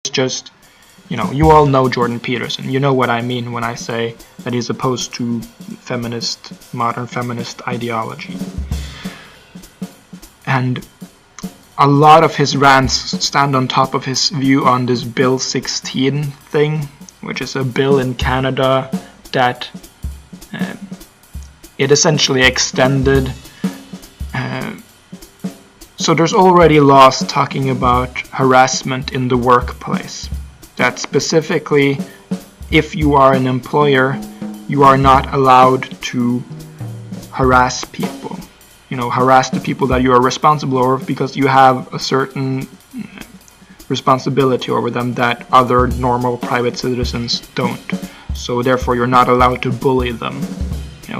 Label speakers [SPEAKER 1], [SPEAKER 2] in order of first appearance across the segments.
[SPEAKER 1] just, you all know Jordan Peterson. You know what I mean when I say that he's opposed to modern feminist ideology. And a lot of his rants stand on top of his view on this Bill 16 thing, which is a bill in Canada that it essentially extended. So there's already laws talking about harassment in the workplace. That specifically, if you are an employer, you are not allowed to harass people. Harass the people that you are responsible over, because you have a certain responsibility over them that other normal private citizens don't. So therefore, you're not allowed to bully them.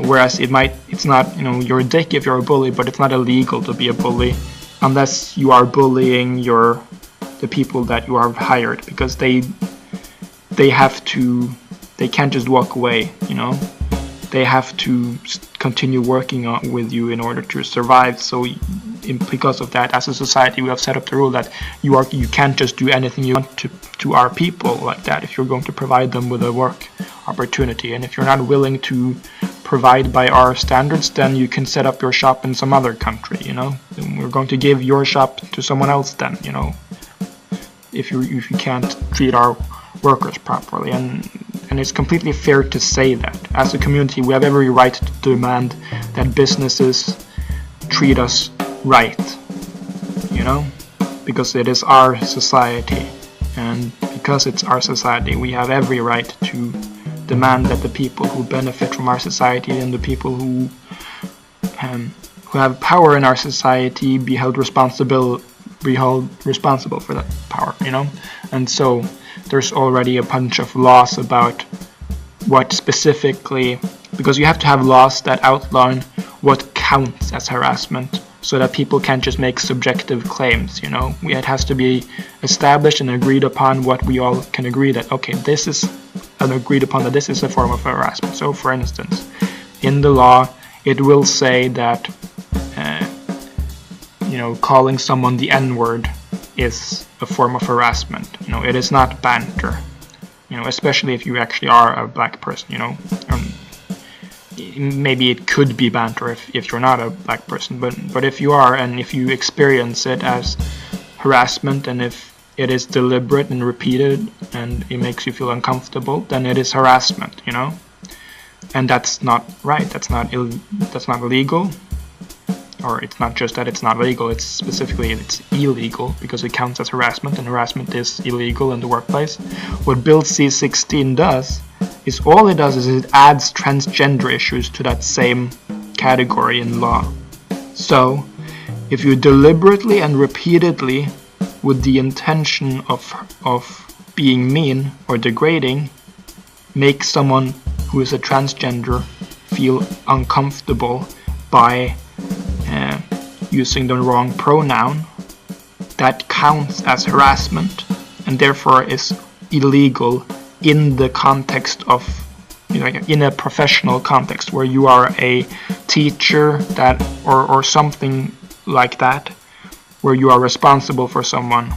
[SPEAKER 1] Whereas it's not, you're a dick if you're a bully, but it's not illegal to be a bully unless you are bullying the people that you have hired, because they can't just walk away. They have to continue working with you in order to survive. So because of that, as a society, we have set up the rule that you can't just do anything you want to our people like that if you're going to provide them with a work opportunity. And if you're not willing to provide by our standards, then you can set up your shop in some other country. And we're going to give your shop to someone else then. If you can't treat our workers properly. And it's completely fair to say that. As a community, we have every right to demand that businesses treat us right, because it is our society. And because it's our society, we have every right to demand that the people who benefit from our society and the people who have power in our society be held responsible for that power, And so there's already a bunch of laws about what specifically, because you have to have laws that outline what counts as harassment, so that people can't just make subjective claims. It has to be established and agreed upon what we all can agree that, okay, this is agreed upon that this is a form of harassment. So for instance, in the law it will say that calling someone the N-word is a form of harassment. It is not banter. Especially if you actually are a black person. Maybe it could be banter if you're not a black person, but if you are, and if you experience it as harassment, and if it is deliberate and repeated and it makes you feel uncomfortable, then it is harassment. And that's not right. That's not illegal. Or it's not just that it's not legal, it's illegal, because it counts as harassment, and harassment is illegal in the workplace. What Bill C-16 does is it adds transgender issues to that same category in law. So if you deliberately and repeatedly, with the intention of being mean or degrading, make someone who is a transgender feel uncomfortable by using the wrong pronoun, that counts as harassment, and therefore is illegal in the context of, in a professional context where you are a teacher or something like that, where you are responsible for someone.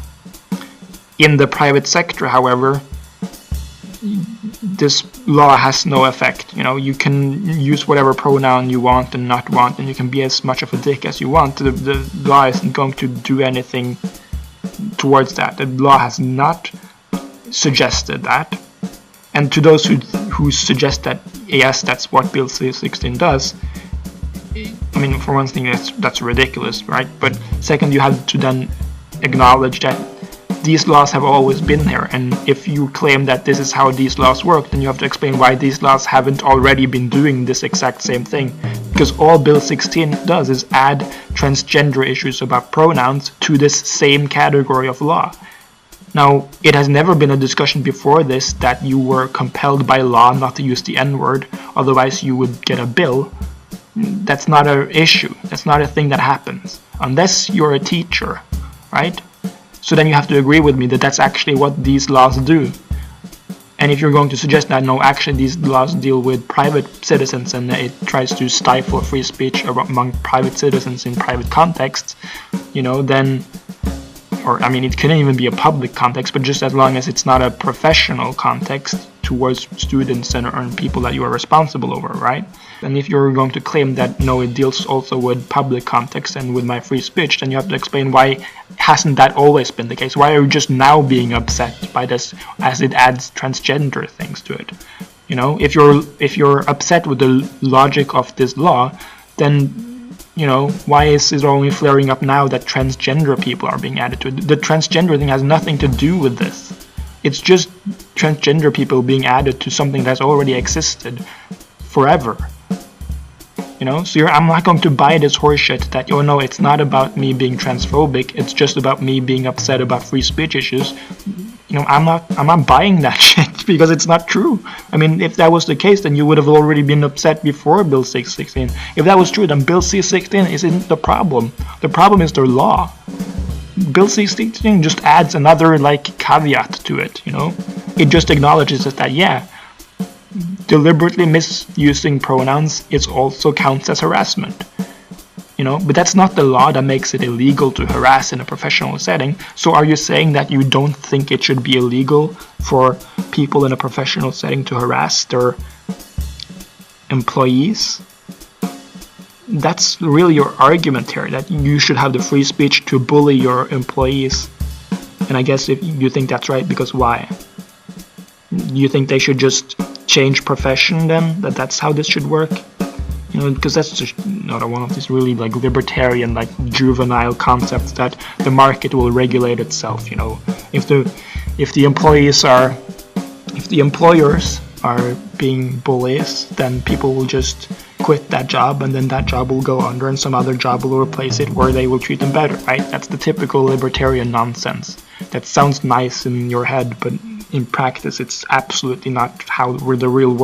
[SPEAKER 1] In the private sector, however, this law has no effect. You can use whatever pronoun you want and not want, and you can be as much of a dick as you want. The law isn't going to do anything towards that. The law has not suggested that. And to those who suggest that, yes, that's what Bill C-16 does, for one thing, that's ridiculous, right? But second, you have to then acknowledge that these laws have always been there, and if you claim that this is how these laws work, then you have to explain why these laws haven't already been doing this exact same thing. Because all Bill 16 does is add transgender issues about pronouns to this same category of law. Now, it has never been a discussion before this that you were compelled by law not to use the N-word, otherwise you would get a bill. That's not an issue. That's not a thing that happens. Unless you're a teacher, right? So then you have to agree with me that that's actually what these laws do. And if you're going to suggest that, no, actually these laws deal with private citizens and it tries to stifle free speech among private citizens in private contexts, then or I mean, it couldn't even be a public context, but just as long as it's not a professional context towards students and people that you are responsible over, right? And if you're going to claim that no, it deals also with public context and with my free speech, then you have to explain why hasn't that always been the case? Why are you just now being upset by this as it adds transgender things to it? You know, if you're upset with the logic of this law, then, you know, why is it only flaring up now that transgender people are being added to it? The transgender thing has nothing to do with this. It's just transgender people being added to something that's already existed forever. You know, so I'm not going to buy this horseshit that, oh no, it's not about me being transphobic, it's just about me being upset about free speech issues. You know, I'm not buying that shit because it's not true. I mean, if that was the case, then you would have already been upset before Bill C-16. If that was true, then Bill C-16 isn't the problem. The problem is their law. Bill C-16 just adds another, like, caveat to it, you know? It just acknowledges that, yeah, deliberately misusing pronouns also counts as harassment, you know, but that's not the law that makes it illegal to harass in a professional setting. So are you saying that you don't think it should be illegal for people in a professional setting to harass their employees? That's really your argument here, that you should have the free speech to bully your employees. And I guess if you think that's right, because why? You think they should just change profession then? That's how this should work? You know, because that's just another one of these really like libertarian, like juvenile concepts that the market will regulate itself. You know, if the employers are being bullies, then people will just quit that job, and then that job will go under, and some other job will replace it where they will treat them better. Right? That's the typical libertarian nonsense. That sounds nice in your head, but in practice, it's absolutely not how the real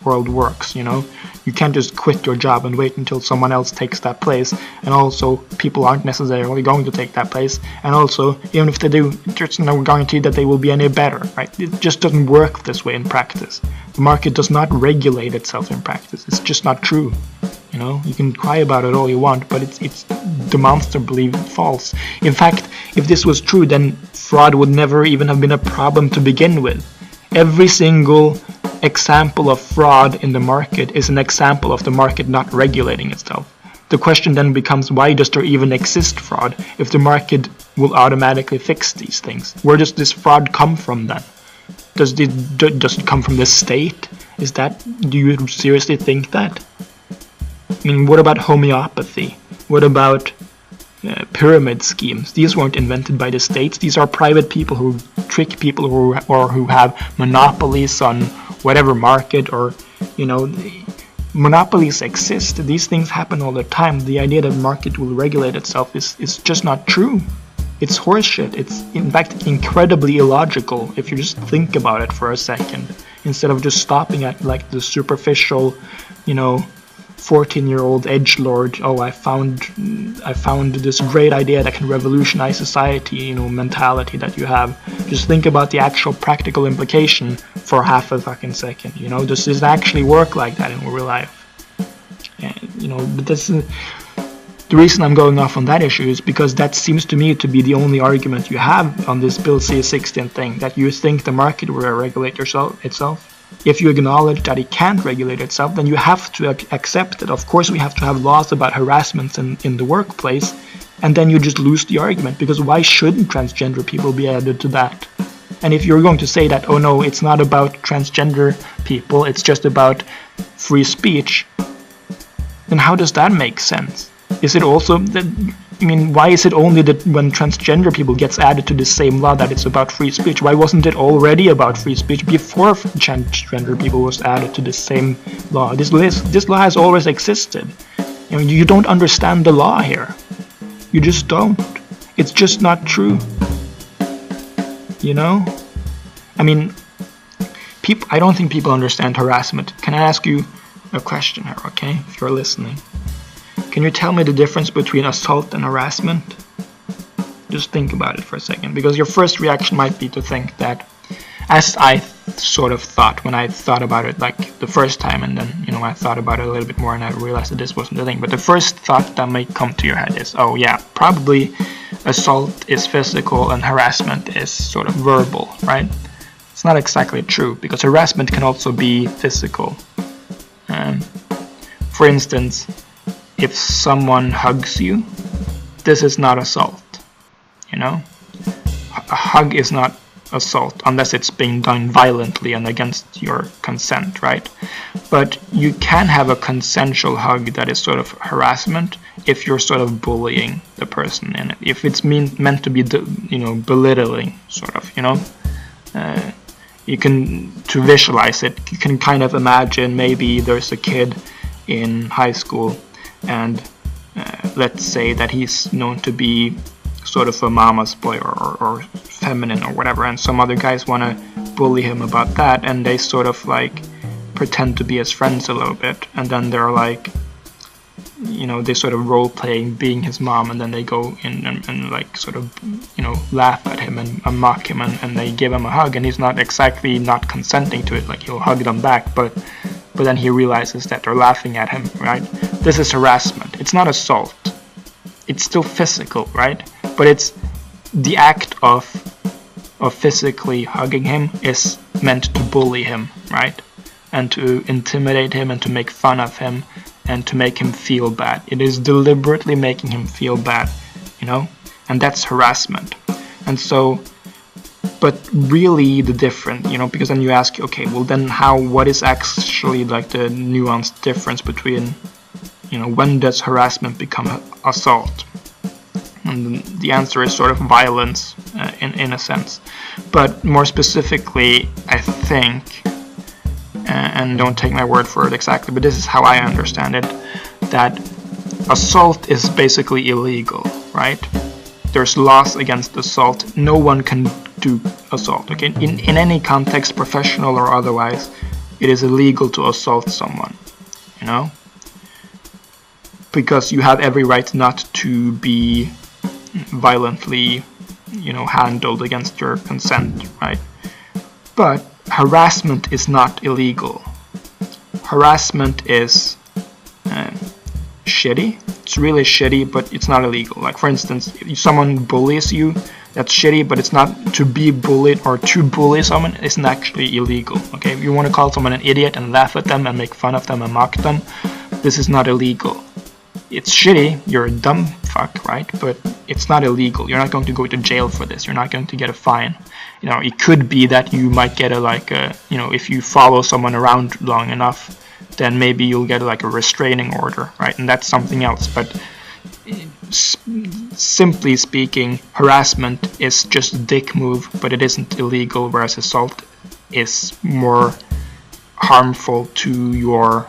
[SPEAKER 1] world works, you know? You can't just quit your job and wait until someone else takes that place, and also people aren't necessarily going to take that place, and also, even if they do, there's no guarantee that they will be any better, right? It just doesn't work this way in practice. The market does not regulate itself in practice. It's just not true, you know? You can cry about it all you want, but it's demonstrably false. In fact, if this was true, then fraud would never even have been a problem to begin with. Every single example of fraud in the market is an example of the market not regulating itself. The question then becomes, why does there even exist fraud if the market will automatically fix these things? Where does this fraud come from then? Does it come from the state? Do you seriously think that? I mean, what about homeopathy? What about pyramid schemes? These weren't invented by the states. These are private people who trick people who have monopolies on whatever market, or, you know, monopolies exist. These things happen all the time. The idea that the market will regulate itself is just not true. It's horseshit. It's in fact incredibly illogical if you just think about it for a second, instead of just stopping at like the superficial, you know, 14-year-old edgelord, oh, I found this great idea that can revolutionize society, you know, mentality that you have. Just think about the actual practical implication for half a fucking second, you know. Does this actually work like that in real life? And, you know, but this is the reason I'm going off on that issue, is because that seems to me to be the only argument you have on this Bill C-16 thing, that you think the market will regulate itself. If you acknowledge that it can't regulate itself, then you have to accept it. Of course, we have to have laws about harassment in the workplace, and then you just lose the argument, because why shouldn't transgender people be added to that? And if you're going to say that, oh no, it's not about transgender people, it's just about free speech, then how does that make sense? Is it also that, I mean, why is it only that when transgender people gets added to the same law that it's about free speech? Why wasn't it already about free speech before transgender people was added to the same law? This law has always existed. I mean, you don't understand the law here. You just don't. It's just not true. You know? I mean, I don't think people understand harassment. Can I ask you a question here, okay? If you're listening. Can you tell me the difference between assault and harassment? Just think about it for a second, because your first reaction might be to think that, as I sort of thought when I thought about it like the first time, and then, you know, I thought about it a little bit more and I realized that this wasn't the thing, but the first thought that might come to your head is, oh yeah, probably assault is physical and harassment is sort of verbal, right? It's not exactly true, because harassment can also be physical. For instance, if someone hugs you, this is not assault, you know? A hug is not assault unless it's being done violently and against your consent, right? But you can have a consensual hug that is sort of harassment if you're sort of bullying the person in it. If it's meant to be, belittling, sort of, you can, to visualize it, you can kind of imagine maybe there's a kid in high school, and let's say that he's known to be sort of a mama's boy or feminine or whatever, and some other guys want to bully him about that, and they sort of like pretend to be his friends a little bit, and then they're like, they sort of role playing being his mom, and then they go in and like sort of laugh at him and mock him, and they give him a hug, and he's not exactly not consenting to it, like he'll hug them back, but then he realizes that they're laughing at him, right? This is harassment. It's not assault. It's still physical, right? But it's the act of physically hugging him is meant to bully him, right? And to intimidate him and to make fun of him and to make him feel bad. It is deliberately making him feel bad, and that's harassment. And so, but really the difference, because then you ask, okay, well then what is actually like the nuanced difference between, when does harassment become assault? And the answer is sort of violence in a sense. But more specifically, I think, and don't take my word for it exactly, but this is how I understand it, that assault is basically illegal, right? There's laws against assault. No one can do assault, okay? In any context, professional or otherwise, it is illegal to assault someone, because you have every right not to be violently, handled against your consent, right? But harassment is not illegal. Harassment is shitty. It's really shitty, but it's not illegal. Like, for instance, if someone bullies you, that's shitty, but it's not to be bullied, or to bully someone isn't actually illegal, okay? If you want to call someone an idiot and laugh at them and make fun of them and mock them, this is not illegal. It's shitty, you're a dumb fuck, right? But it's not illegal. You're not going to go to jail for this. You're not going to get a fine. It could be that you might get if you follow someone around long enough, then maybe you'll get a restraining order, right? And that's something else. But simply speaking, harassment is just a dick move, but it isn't illegal, whereas assault is more harmful to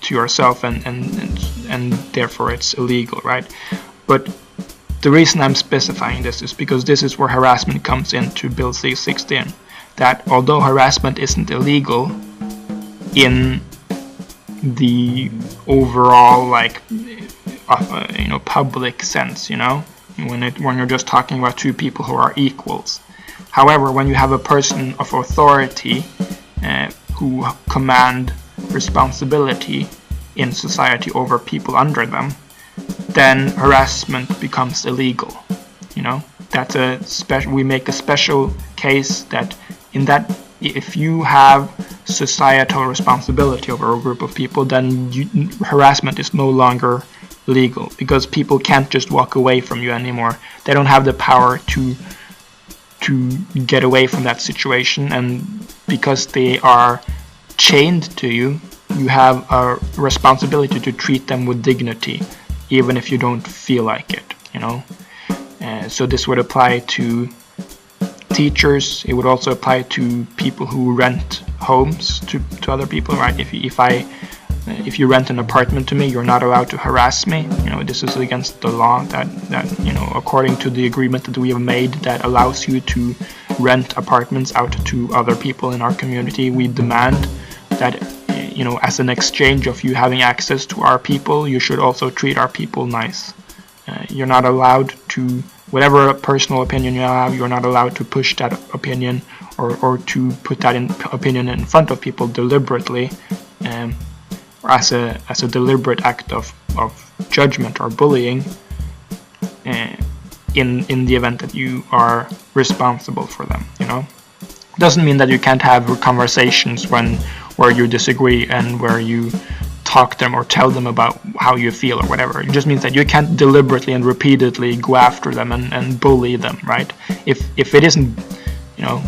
[SPEAKER 1] yourself, and therefore it's illegal, right? But the reason I'm specifying this is because this is where harassment comes into Bill C-16, that although harassment isn't illegal in the overall public sense, when you're just talking about two people who are equals. However, when you have a person of authority who command responsibility in society over people under them, then harassment becomes illegal. That's we make a special case that if you have societal responsibility over a group of people, then harassment is no longer legal, because people can't just walk away from you anymore. They don't have the power to get away from that situation, and because they are chained to you, you have a responsibility to treat them with dignity, even if you don't feel like it, so this would apply to teachers. It would also apply to people who rent homes to other people, right? If you rent an apartment to me, you're not allowed to harass me. This is against the law that according to the agreement that we have made that allows you to rent apartments out to other people in our community. We demand that as an exchange of you having access to our people, you should also treat our people nice. You're not allowed to, whatever personal opinion you have, you're not allowed to push that opinion or to put that opinion in front of people deliberately, or as a deliberate act of judgment or bullying. in the event that you are responsible for them, you know. Doesn't mean that you can't have conversations where you disagree and where you talk to them or tell them about how you feel or whatever. It just means that you can't deliberately and repeatedly go after them and bully them, right? If it isn't, you know,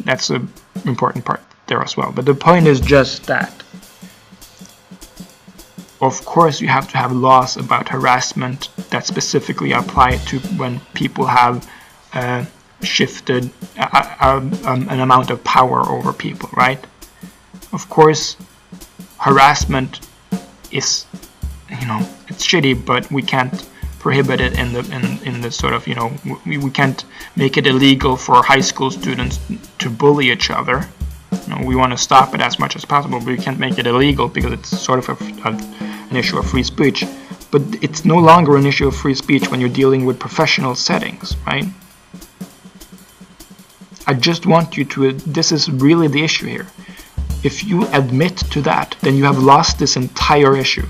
[SPEAKER 1] that's an important part there as well. But the point is just that, of course, you have to have laws about harassment that specifically apply to when people have shifted an amount of power over people, right? Of course, harassment is, you know, it's shitty, but we can't prohibit it in the sort of, you know, we can't make it illegal for high school students to bully each other. You know, we want to stop it as much as possible, but we can't make it illegal because it's sort of an issue of free speech. But it's no longer an issue of free speech when you're dealing with professional settings, right? I just want you to, this is really the issue here. If you admit to that, then you have lost this entire issue.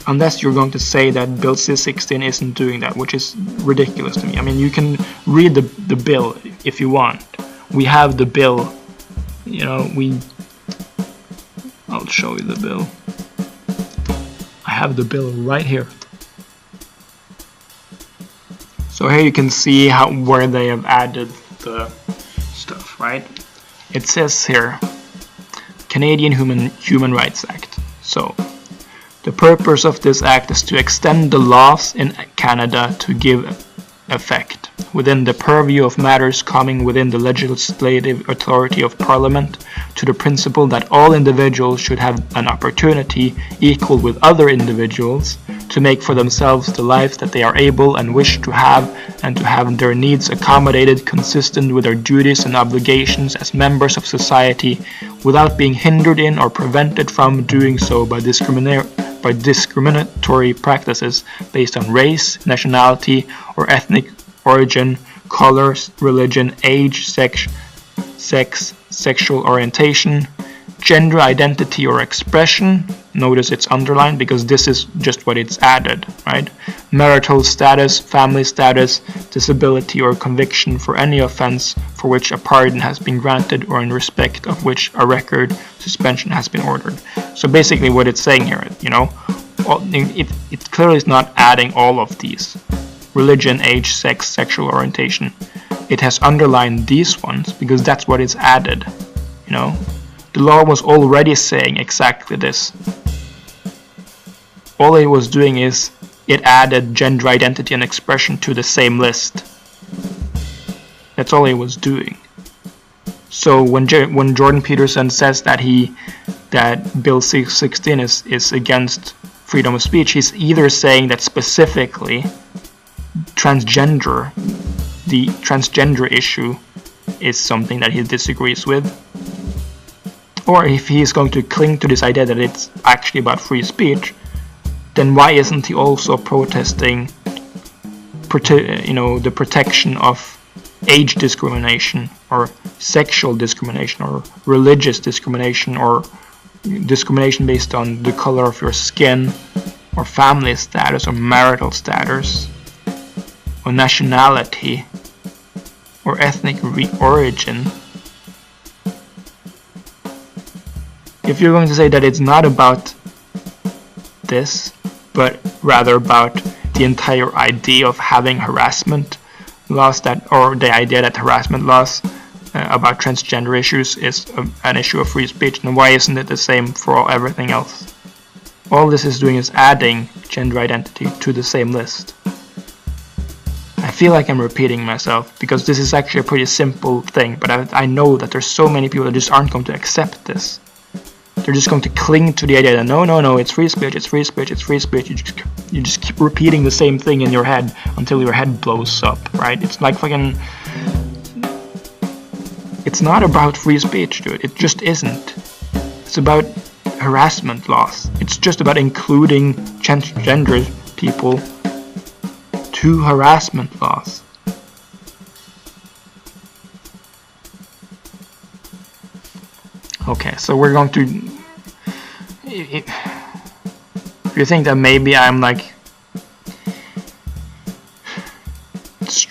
[SPEAKER 1] Unless you're going to say that Bill C-16 isn't doing that, which is ridiculous to me. I mean, you can read the bill if you want. We have the bill, you know, I'll show you the bill. I have the bill right here. So here you can see where they have added the stuff, right? It says here, Canadian Human Rights Act. So, the purpose of this act is to extend the laws in Canada to give effect, within the purview of matters coming within the legislative authority of Parliament, to the principle that all individuals should have an opportunity equal with other individuals to make for themselves the life that they are able and wish to have, and to have their needs accommodated consistent with their duties and obligations as members of society, without being hindered in or prevented from doing so by discriminatory practices based on race, nationality, or ethnic origin, color, religion, age, sex, sexual orientation, gender identity or expression. Notice it's underlined because this is just what it's added, right? Marital status, family status, disability or conviction for any offense for which a pardon has been granted or in respect of which a record suspension has been ordered. So basically what it's saying here, you know, it clearly is not adding all of these. Religion, age, sex, sexual orientation. It has underlined these ones because that's what it's added, you know. The law was already saying exactly this. All it was doing is it added gender identity and expression to the same list. That's all it was doing. So when Jordan Peterson says that Bill C-16 is against freedom of speech, he's either saying that specifically the transgender issue is something that he disagrees with, or if he's going to cling to this idea that it's actually about free speech, then why isn't he also protesting, you know, the protection of age discrimination or sexual discrimination or religious discrimination or discrimination based on the color of your skin or family status or marital status or nationality or ethnic origin? If you're going to say that it's not about this, but rather about the entire idea of having harassment laws or the idea that harassment laws about transgender issues is an issue of free speech, then why isn't it the same for everything else? All this is doing is adding gender identity to the same list. I feel like I'm repeating myself because this is actually a pretty simple thing, but I know that there's so many people that just aren't going to accept this. They're just going to cling to the idea that no, it's free speech, it's free speech, it's free speech. You just keep repeating the same thing in your head until your head blows up, right? It's like fucking... It's not about free speech, dude. It just isn't. It's about harassment laws. It's just about including transgender people to harassment laws. Okay, so we're going to... If you think that maybe I'm like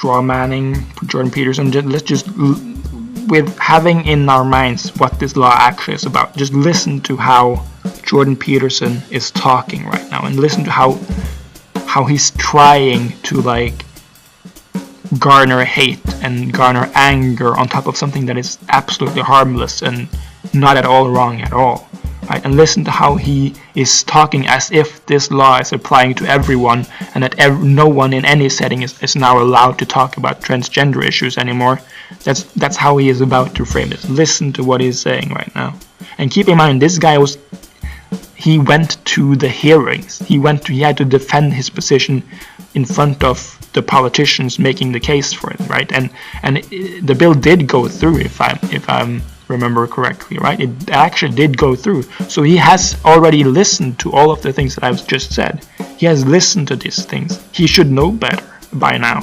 [SPEAKER 1] straw manning Jordan Peterson. Let's just, with having in our minds what this law actually is about, just listen to how Jordan Peterson is talking right now, and listen to how he's trying to like garner hate and garner anger on top of something that is absolutely harmless and not at all wrong at all. Right? And listen to how he is talking as if this law is applying to everyone, and that no one in any setting is now allowed to talk about transgender issues anymore. That's how he is about to frame this. Listen to what he's saying right now. And keep in mind, this guy he went to the hearings. He had to defend his position in front of the politicians making the case for it, right? And the bill did go through, if I remember correctly, right? It actually did go through. So he has already listened to all of the things that I've just said. He has listened to these things. He should know better by now.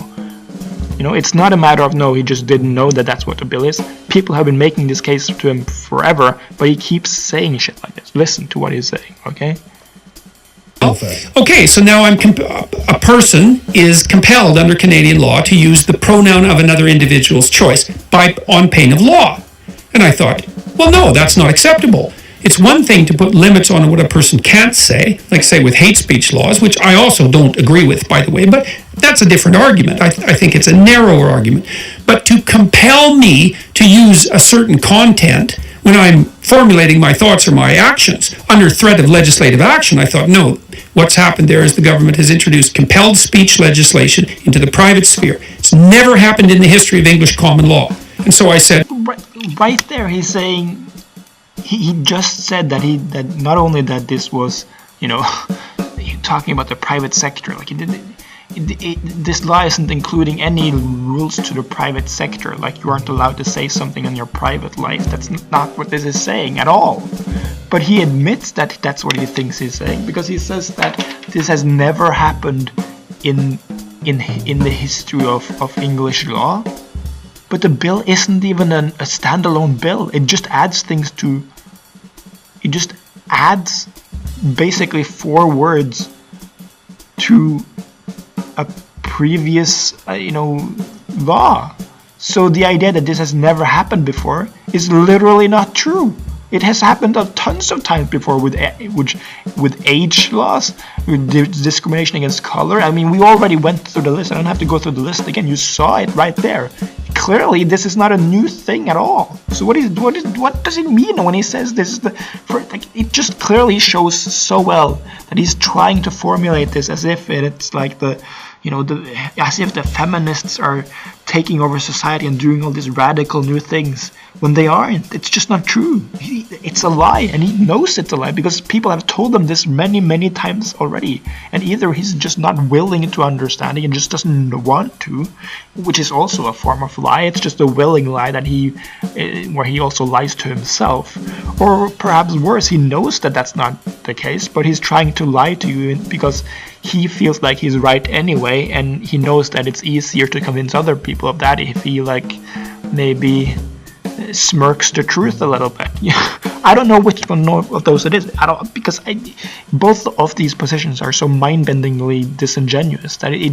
[SPEAKER 1] You know, it's not a matter of no, he just didn't know that that's what the bill is. People have been making this case to him forever, but he keeps saying shit like this. Listen to what he's saying, okay?
[SPEAKER 2] Okay, so now a person is compelled under Canadian law to use the pronoun of another individual's choice on pain of law. And I thought, well, no, that's not acceptable. It's one thing to put limits on what a person can't say, like say with hate speech laws, which I also don't agree with, by the way, but that's a different argument. I think it's a narrower argument. But to compel me to use a certain content when I'm formulating my thoughts or my actions under threat of legislative action, I thought, no, what's happened there is the government has introduced compelled speech legislation into the private sphere. It's never happened in the history of English common law. And so I said...
[SPEAKER 1] Right there, he's saying... He just said that not only that this was, you know, talking about the private sector, like this law isn't including any rules to the private sector, like you aren't allowed to say something in your private life. That's not what this is saying at all. But he admits that that's what he thinks he's saying, because he says that this has never happened in the history of English law. But the bill isn't even a standalone bill. It just adds things to... It just adds basically 4 words to a previous, law. So the idea that this has never happened before is literally not true. It has happened tons of times before with age laws, with discrimination against color. I mean, we already went through the list. I don't have to go through the list again. You saw it right there. Clearly, this is not a new thing at all. So what does it mean when he says this is it just clearly shows so well that he's trying to formulate this as if it's like as if the feminists are taking over society and doing all these radical new things when they aren't. It's just not true. It's a lie, and he knows it's a lie because people have told him this many, many times already. And either he's just not willing to understand it and just doesn't want to, which is also a form of lie. It's just a willing lie that where he also lies to himself. Or perhaps worse, he knows that that's not the case, but he's trying to lie to you because he feels like he's right anyway, and he knows that it's easier to convince other people of that if he maybe smirks the truth a little bit. I don't know which one of those it is. Because both of these positions are so mind-bendingly disingenuous that it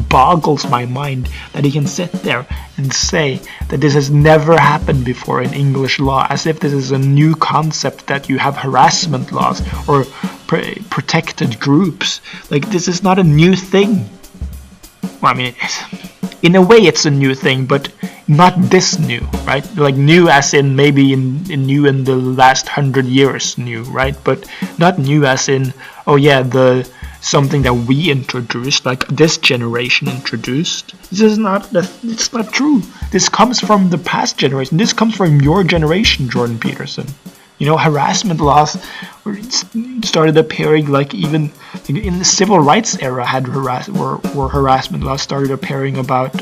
[SPEAKER 1] boggles my mind that he can sit there and say that this has never happened before in English law, as if this is a new concept that you have harassment laws or protected groups. Like, this is not a new thing. Well, I mean, in a way it's a new thing, but not this new, right? Like new as in maybe in new in the last 100 years new, right? But not new as in, oh yeah, something that we introduced, like this generation introduced. It's not true. This comes from the past generation. This comes from your generation, Jordan Peterson. Harassment laws started appearing even in the civil rights era where harassment laws started appearing about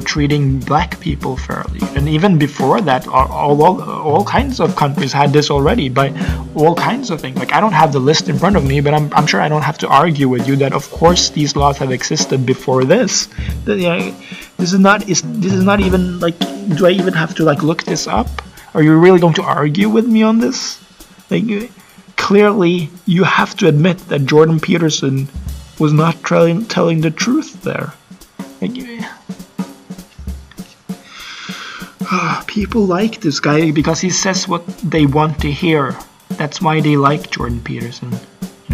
[SPEAKER 1] treating black people fairly, and even before that, all kinds of countries had this already by all kinds of things. Like, I don't have the list in front of me, but I'm sure I don't have to argue with you that of course these laws have existed before this. This is not even do I even have to look this up? Are you really going to argue with me on this? Clearly, you have to admit that Jordan Peterson was not telling the truth there. people like this guy because he says what they want to hear. That's why they like Jordan Peterson.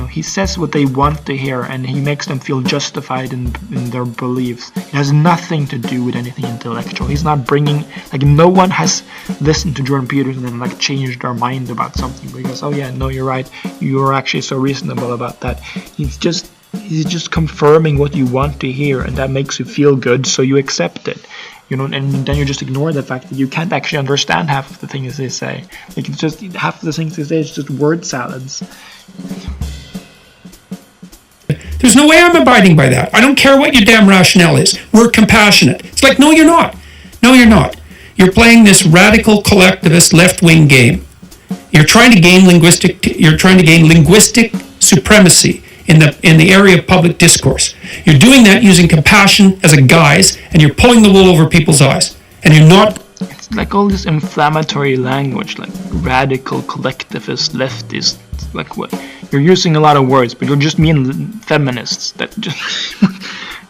[SPEAKER 1] He says what they want to hear, and he makes them feel justified in their beliefs. It has nothing to do with anything intellectual. He's not bringing, no one has listened to Jordan Peterson and changed their mind about something because, oh yeah, no, you're right, you're actually so reasonable about that. He's just confirming what you want to hear, and that makes you feel good, so you accept it. And then you just ignore the fact that you can't actually understand half of the things they say. It's just half of the things they say is just word salads.
[SPEAKER 2] There's no way I'm abiding by that. I don't care what your damn rationale is. We're compassionate. It's like, no, you're not. No, you're not. You're playing this radical collectivist left-wing game. You're trying to gain linguistic supremacy in the area of public discourse. You're doing that using compassion as a guise, and you're pulling the wool over people's eyes. And you're not.
[SPEAKER 1] It's like all this inflammatory language, like radical collectivist leftist. What? You're using a lot of words, but you just mean feminists.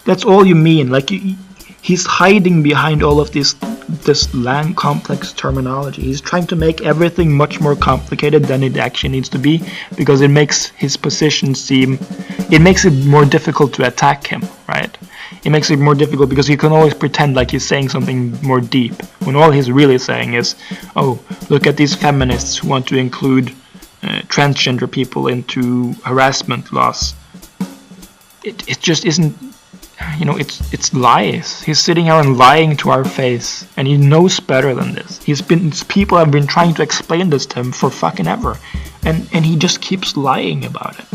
[SPEAKER 1] That's all you mean. He's hiding behind all of this complex terminology. He's trying to make everything much more complicated than it actually needs to be, because it makes his position it makes it more difficult to attack him, right? It makes it more difficult because he can always pretend like he's saying something more deep, when all he's really saying is, oh, look at these feminists who want to include transgender people into harassment laws. It just isn't, it's lies. He's sitting here and lying to our face, and he knows better than this. People have been trying to explain this to him for fucking ever, and he just keeps lying about it.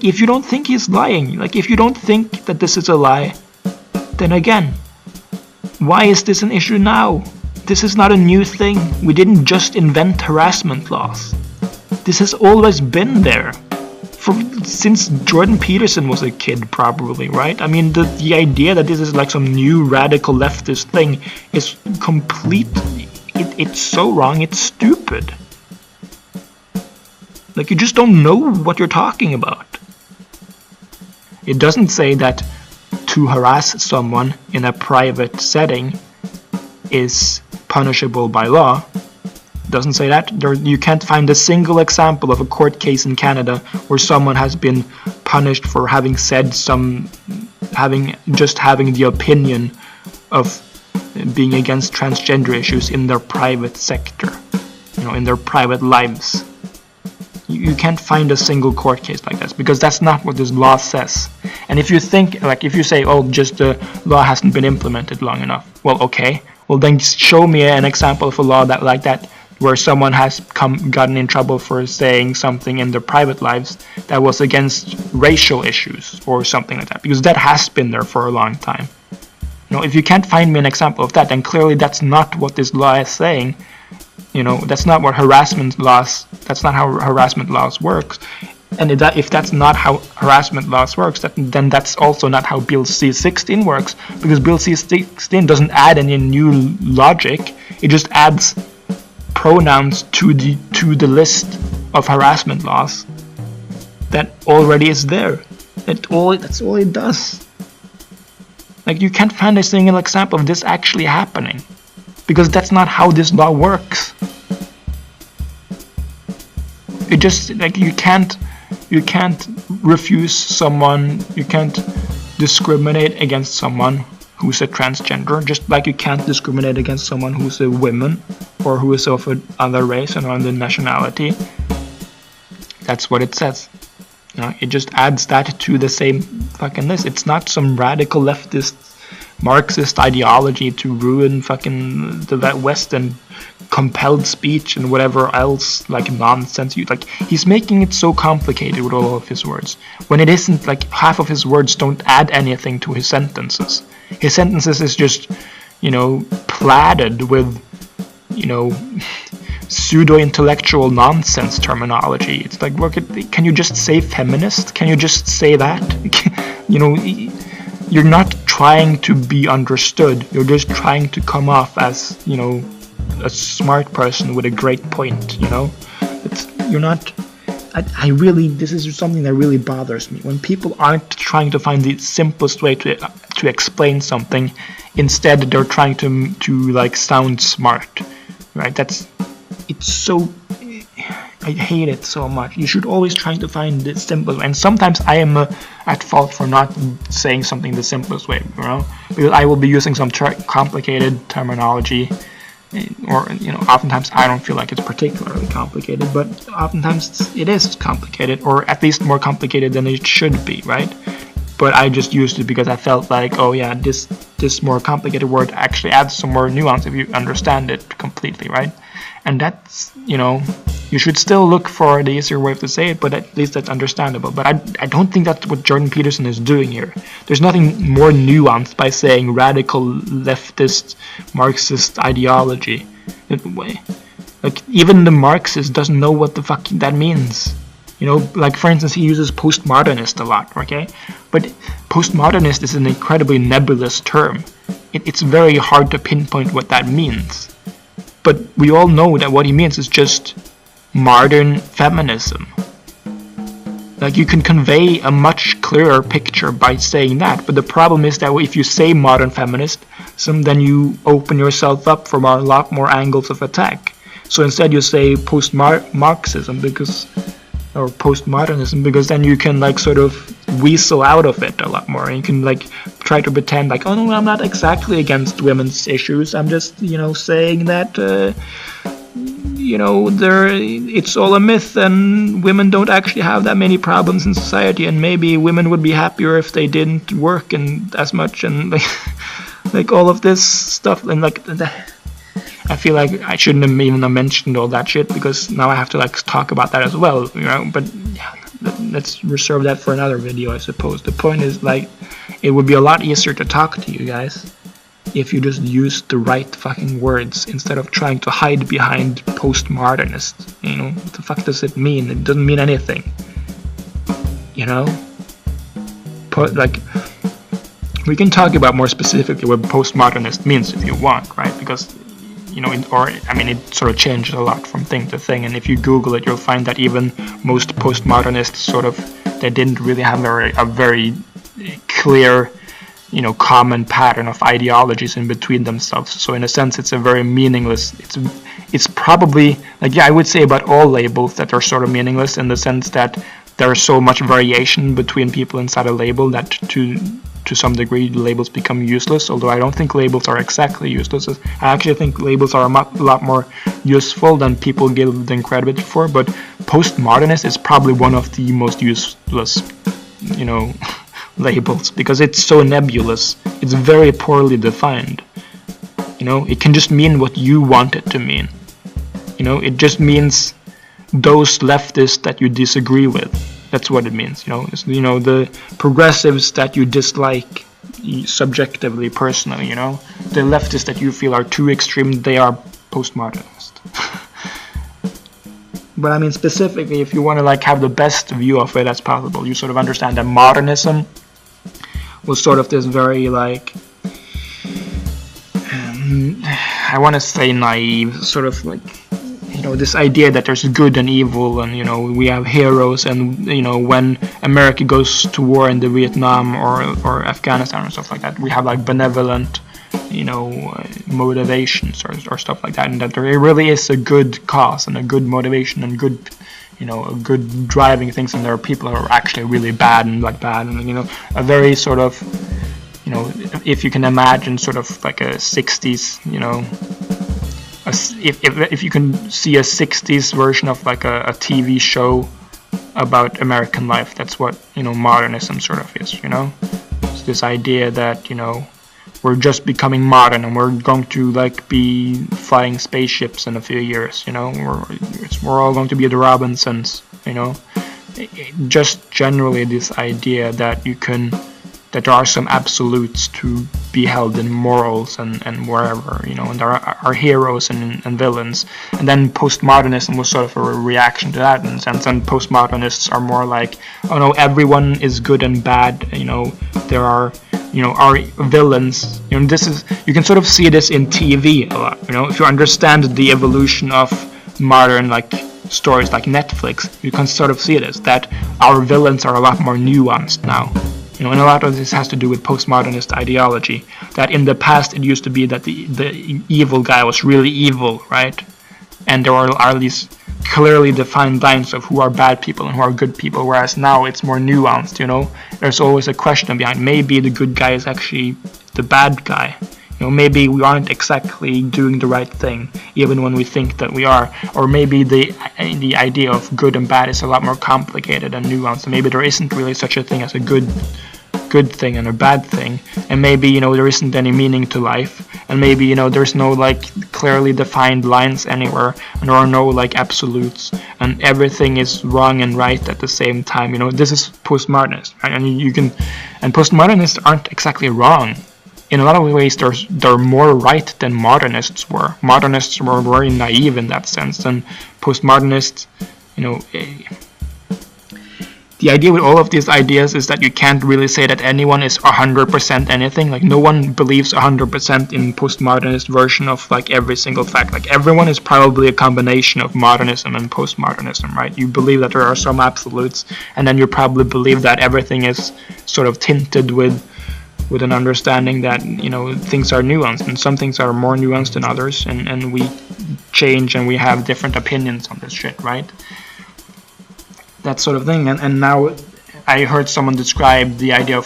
[SPEAKER 1] If you don't think he's lying, if you don't think that this is a lie, then again, why is this an issue now? This is not a new thing. We didn't just invent harassment laws. This has always been there. Since Jordan Peterson was a kid, probably, right? I mean, the idea that this is some new radical leftist thing is completely... It's so wrong, it's stupid. You just don't know what you're talking about. It doesn't say that to harass someone in a private setting is punishable by law. It doesn't say that. You can't find a single example of a court case in Canada where someone has been punished for having having the opinion of being against transgender issues in their private sector, in their private lives. You can't find a single court case like this, because that's not what this law says. And if you think, if you say, oh, just the law hasn't been implemented long enough, well, okay. Well, then show me an example of a law like that, where someone has gotten in trouble for saying something in their private lives that was against racial issues or something like that, because that has been there for a long time. If you can't find me an example of that, then clearly that's not what this law is saying. That's not what that's not how harassment laws works. And if that's not how harassment laws works, then that's also not how Bill C-16 works, because Bill C-16 doesn't add any new logic. It just adds pronouns to the list of harassment laws that already is there. That's all it does. You can't find a single example of this actually happening, because that's not how this law works. It just you can't refuse someone, you can't discriminate against someone who's a transgender, just like you can't discriminate against someone who's a woman or who is of another race and another nationality. That's what it says. It just adds that to the same fucking list. It's not some radical leftist Marxist ideology to ruin fucking the West and compelled speech and whatever else nonsense. He's making it so complicated with all of his words, when it isn't. Half of his words don't add anything to his sentences. His sentences is just, plaided with, pseudo-intellectual nonsense terminology. It's can you just say feminist? Can you just say that? You're not trying to be understood. You're just trying to come off as, a smart person with a great point, You're not... I really, this is something that really bothers me, when people aren't trying to find the simplest way to explain something. Instead, they're trying to like sound smart, right? It's so, I hate it so much. You should always try to find the simplest way. And sometimes I am at fault for not saying something the simplest way, you know, because I will be using some complicated terminology, or, you know, oftentimes I don't feel like it's particularly complicated, but oftentimes it is complicated, or at least more complicated than it should be, right? But I just used it because I felt like, oh yeah, this more complicated word actually adds some more nuance if you understand it completely, right? And that's, you know, you should still look for the easier way to say it, but at least that's understandable. But I don't think that's what Jordan Peterson is doing here. There's nothing more nuanced by saying radical leftist Marxist ideology. Like, even the Marxist doesn't know what the fuck that means. You know, like, for instance, he uses postmodernist a lot, okay? But postmodernist is an incredibly nebulous term. It's very hard to pinpoint what that means. But we all know that what he means is just modern feminism. Like, you can convey a much clearer picture by saying that, but the problem is that if you say modern feminist, then you open yourself up for a lot more angles of attack. So instead you say post-Marxism or postmodernism, because then you can like sort of weasel out of it a lot more, and you can like try to pretend like, oh no, I'm not exactly against women's issues, I'm just, you know, saying that you know, it's all a myth and women don't actually have that many problems in society, and maybe women would be happier if they didn't work and as much, and like all of this stuff. And like I feel like I shouldn't have even mentioned all that shit, because now I have to like talk about that as well, you know. But yeah, let's reserve that for another video, I suppose. The point is, like, it would be a lot easier to talk to you guys if you just use the right fucking words instead of trying to hide behind postmodernist. You know, what the fuck does it mean? It doesn't mean anything, you know. Like, we can talk about more specifically what postmodernist means if you want, right? Because, you know, it sort of changes a lot from thing to thing, and if you Google it, you'll find that even most postmodernists sort of, they didn't really have a very clear, you know, common pattern of ideologies in between themselves. So in a sense, it's a very meaningless, it's probably, like, yeah, I would say about all labels that are sort of meaningless, in the sense that there's so much variation between people inside a label that to some degree labels become useless, although I don't think labels are exactly useless. I actually think labels are a lot more useful than people give them credit for, but postmodernist is probably one of the most useless, you know, labels, because it's so nebulous. It's very poorly defined. You know, it can just mean what you want it to mean. You know, it just means those leftists that you disagree with. That's what it means. You know, the progressives that you dislike subjectively, personally. You know, the leftists that you feel are too extreme, they are postmodernist. But I mean, specifically, if you want to like have the best view of it as possible, you sort of understand that modernism was sort of this very like, I want to say naive, sort of like, you know, this idea that there's good and evil, and, you know, we have heroes, and, you know, when America goes to war in the Vietnam or Afghanistan or stuff like that, we have like benevolent, you know, motivations or stuff like that, and that there really is a good cause and a good motivation and good, you know, a good driving things, and there are people who are actually really bad, and, you know, a very sort of, you know, if you can imagine sort of like a 60s, you know, if you can see a 60s version of like a TV show about American life, that's what, you know, modernism sort of is, you know. It's this idea that, you know, we're just becoming modern and we're going to like be flying spaceships in a few years, you know. We're all going to be the Robinsons, you know. Just generally this idea that that there are some absolutes to be held in morals and wherever, you know, and there are heroes and villains. And then postmodernism was sort of a reaction to that, in a sense, and postmodernists are more like, oh no, everyone is good and bad, you know, there are, you know, are villains, you know. You can sort of see this in TV a lot, you know, if you understand the evolution of modern, like, stories like Netflix, you can sort of see this, that our villains are a lot more nuanced now. And a lot of this has to do with postmodernist ideology, that in the past it used to be that the evil guy was really evil, right? And there are these clearly defined lines of who are bad people and who are good people, whereas now it's more nuanced, There's always a question behind, maybe the good guy is actually the bad guy. Maybe we aren't exactly doing the right thing, even when we think that we are. Or maybe the idea of good and bad is a lot more complicated and nuanced. Maybe there isn't really such a thing as a good thing and a bad thing. And maybe, there isn't any meaning to life. And maybe, there's no, clearly defined lines anywhere. And there are no, absolutes. And everything is wrong and right at the same time. This is postmodernist, right? And postmodernists aren't exactly wrong. In a lot of ways, they're more right than modernists were. Modernists were very naive in that sense, and postmodernists, the idea with all of these ideas is that you can't really say that anyone is 100% anything. No one believes 100% in postmodernist version of every single fact. Everyone is probably a combination of modernism and postmodernism, right? You believe that there are some absolutes, and then you probably believe that everything is sort of tinted with an understanding that things are nuanced, and some things are more nuanced than others, and we change and we have different opinions on this shit, right? That sort of thing. And now I heard someone describe the idea of,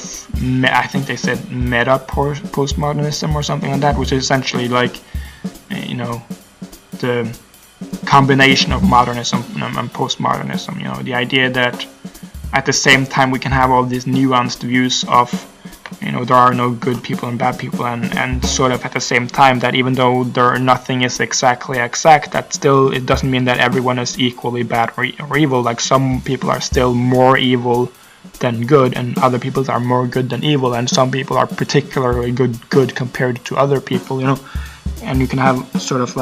[SPEAKER 1] I think they said meta postmodernism or something like that, which is essentially the combination of modernism and postmodernism. The idea that at the same time we can have all these nuanced views of there are no good people and bad people, and sort of at the same time that even though nothing is exactly exact, that still it doesn't mean that everyone is equally bad or evil. Some people are still more evil than good, and other people are more good than evil, and some people are particularly good compared to other people, and you can have sort of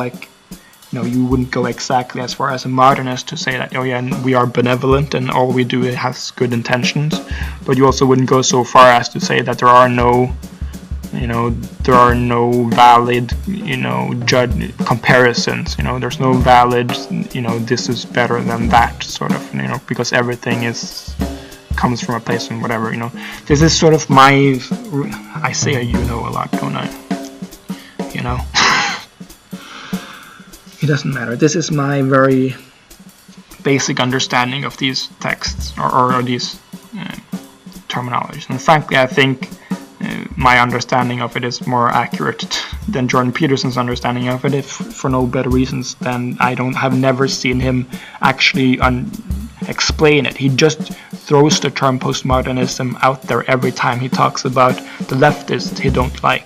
[SPEAKER 1] you wouldn't go exactly as far as a modernist to say that, we are benevolent and all we do has good intentions, but you also wouldn't go so far as to say that there are no valid, comparisons, there's no valid, this is better than that, sort of, because everything comes from a place and whatever, This is sort of I say a lot, don't I? It doesn't matter. This is my very basic understanding of these texts or these terminologies. And frankly, I think my understanding of it is more accurate than Jordan Peterson's understanding of it, if for no better reasons than I have never seen him actually explain it. He just throws the term postmodernism out there every time he talks about the leftists he don't like.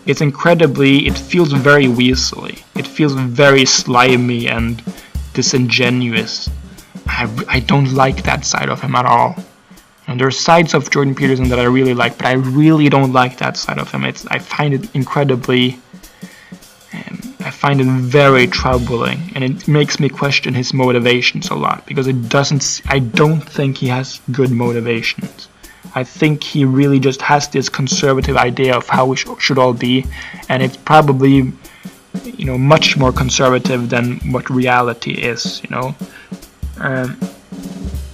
[SPEAKER 1] It's incredibly, it feels very weaselly. It feels very slimy and disingenuous. I don't like that side of him at all. And there are sides of Jordan Peterson that I really like, but I really don't like that side of him. I find it incredibly, I find it very troubling, and it makes me question his motivations a lot, because I don't think he has good motivations. I think he really just has this conservative idea of how we should all be, and it's probably, much more conservative than what reality is,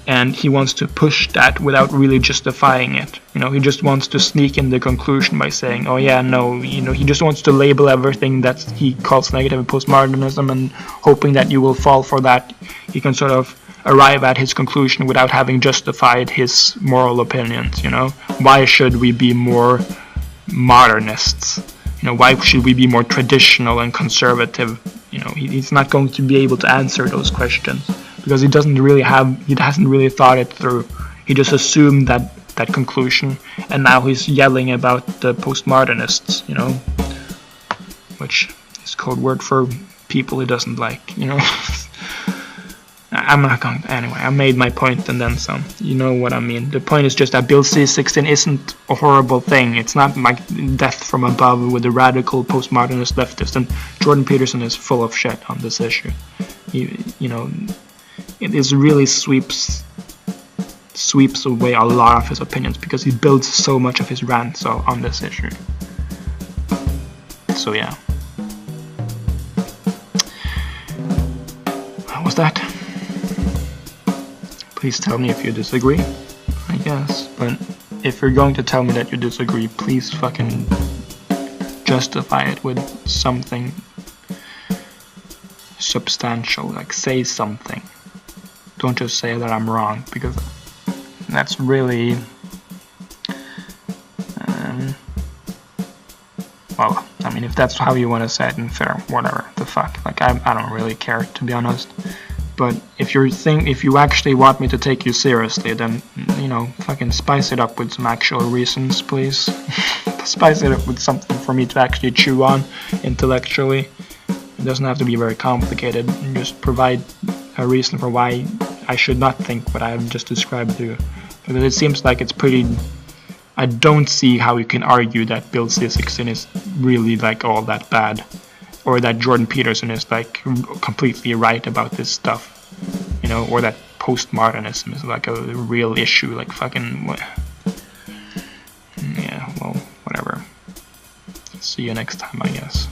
[SPEAKER 1] and he wants to push that without really justifying it. He just wants to sneak in the conclusion by saying, he just wants to label everything that he calls negative postmodernism, and hoping that you will fall for that, he can sort of arrive at his conclusion without having justified his moral opinions. Why should we be more modernists? Why should we be more traditional and conservative? He's not going to be able to answer those questions, because he hasn't really thought it through. He just assumed that conclusion, and now he's yelling about the postmodernists, which is code word for people he doesn't like, I'm not going to, anyway, I made my point and then some. You know what I mean. The point is just that Bill C-16 isn't a horrible thing. It's not like death from above with the radical postmodernist leftist, and Jordan Peterson is full of shit on this issue. It is really sweeps away a lot of his opinions, because he builds so much of his rants on this issue. So yeah. was that. Please tell me if you disagree, I guess. But if you're going to tell me that you disagree, please fucking justify it with something substantial, like say something. Don't just say that I'm wrong, because that's really well, I mean, if that's how you want to say it, then fair, whatever, the fuck, like I don't really care, to be honest. But if you actually want me to take you seriously, then, you know, fucking spice it up with some actual reasons, please. Spice it up with something for me to actually chew on intellectually. It doesn't have to be very complicated. Just provide a reason for why I should not think what I have just described to you. Because it seems like it's pretty... I don't see how you can argue that Bill C16 is really like all that bad. Or that Jordan Peterson is like completely right about this stuff. You know, or that postmodernism is like a real issue, like fucking... Yeah, well, whatever. See you next time, I guess.